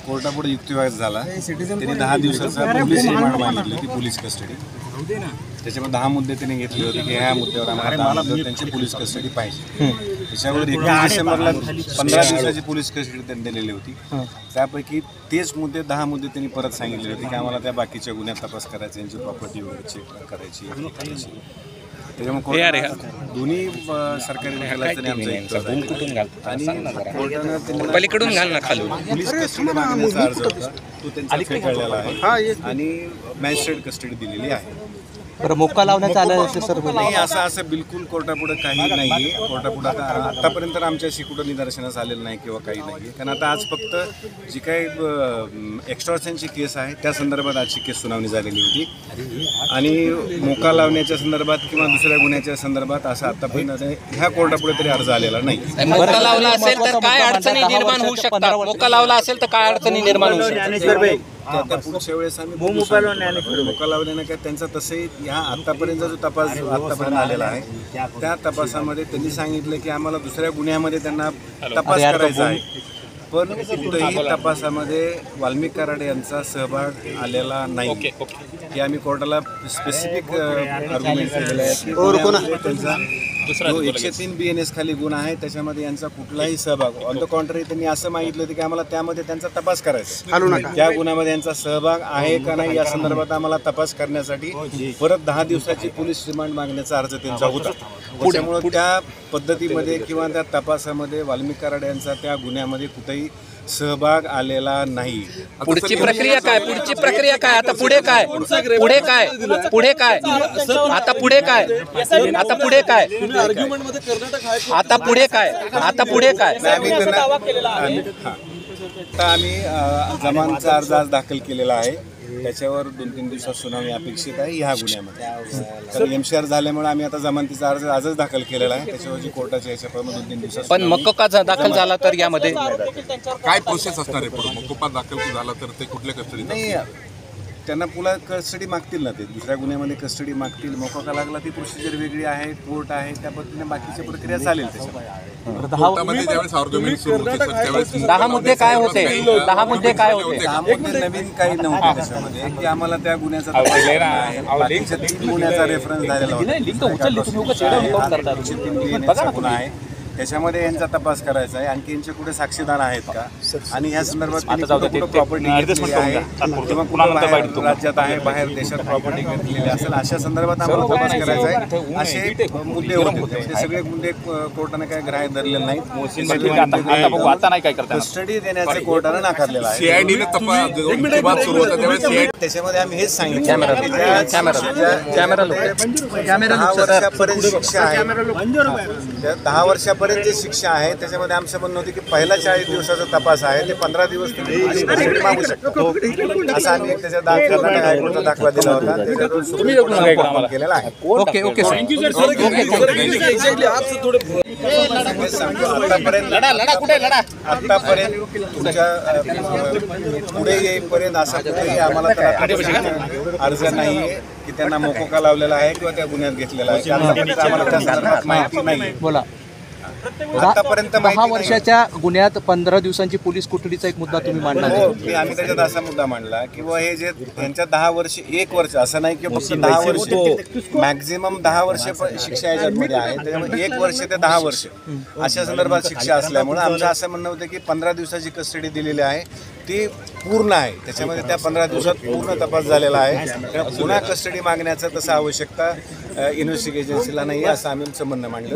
कोर्टापुढे युक्तिवाद झाला. त्यांनी 10 दिवसाचा पोलीस रिमांड मागितली होती, पोलीस कस्टडी. त्याच्यामध्ये 10 मुद्दे त्यांनी घेतले होते की ह्या मुद्द्यावर आम्हाला त्यांची पोलीस कस्टडी पाहिजे. त्याच्यावर 21 डिसेंबरला 15 दिवसाची पोलीस कस्टडी त्यांनी दिलेली होती. त्यापैकी तेच मुद्दे 10 मुद्दे त्यांनी परत सांगितले होते की आम्हाला त्या बाकीच्या गुन्ह्यात तपास करायचा, यांची प्रॉपर्टी वगैरे चेक करायची. त्याच्यामुळे दोन्ही सरकारी वकिलांनी पलीकडून घाल ना खाली पोलीस कस्टडी मागण्याचा अर्ज होता तो त्यांचा फेटाळलेला आहे आणि मॅजिस्ट्रेट कस्टडी दिलेली आहे. बरं, मोक्का लावण्यात आलं सर? नाही, असं बिलकुल कोर्टापुढे काही नाही आहे. कोर्टापुढे आतापर्यंत आमच्याशी कुठं निदर्शनास आलेलं नाही किंवा काही नाही आहे. कारण आता आज फक्त जी काही एक्स्टॉर्शनची केस आहे त्या संदर्भात आजची केस सुनावणी झालेली होती आणि मोक्का लावण्याच्या संदर्भात किंवा दुसऱ्या गुन्ह्याच्या संदर्भात असं आतापर्यंत ह्या कोर्टापुढे तरी अर्ज आलेला नाही. मोक्का लावला असेल तर काय अडचणी निर्माण होऊ शकतात? मोक्का लावला असेल तर काय अडचणी निर्माण होऊ शकतात? त्या पुढच्या वेळेस आम्ही मोक्का लावल्यानं काय त्यांचा तसंही ह्या आतापर्यंतचा जो तपास आतापर्यंत आलेला आहे त्या तपासामध्ये त्यांनी सांगितलं की आम्हाला दुसऱ्या गुन्ह्यामध्ये त्यांना तपास करायचा आहे, पण कुठेही तपासामध्ये वाल्मिक कराड यांचा सहभाग आलेला नाही. की आम्ही कोर्टाला स्पेसिफिक आर्ग्युमेंट केलेलं आहे की त्यांचा जो 103 BNS खाली गुन्हा आहे त्याच्यामध्ये यांचा कुठलाही सहभाग, ऑन द कॉन्ट्ररी त्यांनी असं मागितलं होतं की आम्हाला त्यामध्ये त्यांचा तपास करायचा, त्या गुन्ह्यामध्ये यांचा सहभाग आहे का नाही या संदर्भात आम्हाला तपास करण्यासाठी परत 10 दिवसाची पोलीस रिमांड मागण्याचा अर्ज त्यांचा होता. त्याच्यामुळे त्या पद्धतीमध्ये किंवा त्या तपासामध्ये वाल्मिक कराड यांचा त्या गुन्ह्यामध्ये कुठेही सहभाग आलेला नाही. पुढची प्रक्रिया काय? पुढची प्रक्रिया काय? आता पुढे काय? पुढे काय? पुढे काय? आता पुढे काय? आता पुढे काय? आता पुढे काय? आता पुढे काय? आता आम्ही जमानचा अर्ज आज दाखल केलेला आहे. त्याच्यावर 2-3 दिवसात सुनावणी अपेक्षित आहे ह्या गुन्ह्यामध्ये. तर MCR झाल्यामुळे आम्ही आता जमानतीचा अर्ज आजच दाखल केलेला आहे. त्याच्यावर जी कोर्टाच्या याच्याप्रमाणे 2-3 दिवसात. पण मक्का दाखल झाला तर यामध्ये काय प्रोसेस असणार आहे? मक्का दाखल झाला तर ते कुठल्या कस्टडीत? नाही, त्यांना पुन्हा कस्टडी मागतील ना, ते दुसऱ्या गुन्ह्यामध्ये कस्टडी मागतील. मोका लागला ती प्रोसिजर वेगळी आहे, कोर्ट आहे, त्या पद्धतीने बाकीची प्रक्रिया चालेल. कोर्टामध्ये ज्यावेळेस आर्ग्युमेंट सुरू होते त्यावेळेस 10 मुद्दे काय होते? 10 मुद्दे काय होते? 10 मुद्दे नवीन काही नव्हते त्याच्यामध्ये की आम्हाला त्या गुन्ह्याचा तपास आहे. बाकीच्या 3 गुन्ह्याचा रेफरन्स झालेला होता. गुन्हा आहे त्याच्यामध्ये यांचा तपास करायचा आहे. आणखी यांचे कुठे साक्षीदार आहेत का आणि ह्या संदर्भात प्रॉपर्टी घेतलेली आहे किंवा कुठं राज्यात आहे, बाहेर देशात प्रॉपर्टी घेतलेली असेल, अशा संदर्भात आम्हाला तपास करायचा आहे. असे मुद्दे होते. ते सगळे मुद्दे कोर्टाने काय ग्राह्य धरलेले नाहीत. कस्टडी देण्याचे कोर्टाने नाकारलेलं आहे. सीआयडीने तपास सुरू होता त्यावेळेस त्याच्यामध्ये आम्ही हेच सांगितलं 10 वर्षापर्यंत शिक्षा आहे. 10 वर्षापर्यंत जी शिक्षा आहे त्याच्यामध्ये आमचं म्हणणं होतं की पहिला 40 दिवसाचा तपास आहे ते 15 दिवस तुम्ही मागू शकतो. असा आम्ही त्याच्या कर्नाटक हायकोर्टचा दाखला दिला होता. त्याच्यातून सुप्रीम कोर्टाने केलेला आहे. ओके आतापर्यंत तुमच्या पुढे येईपर्यंत असं कुठेही आम्हाला अर्ज नाही आहे की त्यांना मोकोका लावलेला आहे किंवा त्या गुन्ह्यात घेतलेला आहे. आम्हाला त्या संदर्भात माहिती नाही. बोला. आतापर्यंत 10 वर्षाच्या गुन्ह्यात 15 दिवसांची पोलीस कोठडीचा एक मुद्दा तुम्ही मांडला. आम्ही त्याच्यात असा मुद्दा मांडला की हे जे त्यांच्या 10 वर्ष 1 वर्ष असं नाही की फक्त 10 वर्ष, मॅक्झिमम 10 वर्ष शिक्षा याच्यामध्ये आहे. त्याच्यामुळे 1 वर्ष ते 10 वर्ष अशा संदर्भात शिक्षा असल्यामुळे आमचं असं म्हणणं होतं की 15 दिवसाची कस्टडी दिलेली आहे ती पूर्ण आहे. त्याच्यामध्ये त्या 15 दिवसात पूर्ण तपास झालेला आहे. पुन्हा कस्टडी मागण्याचं तसं आवश्यकता इन्व्हेस्टिगेशन एजन्सीला नाही असं आम्ही म्हणणं मांडलं.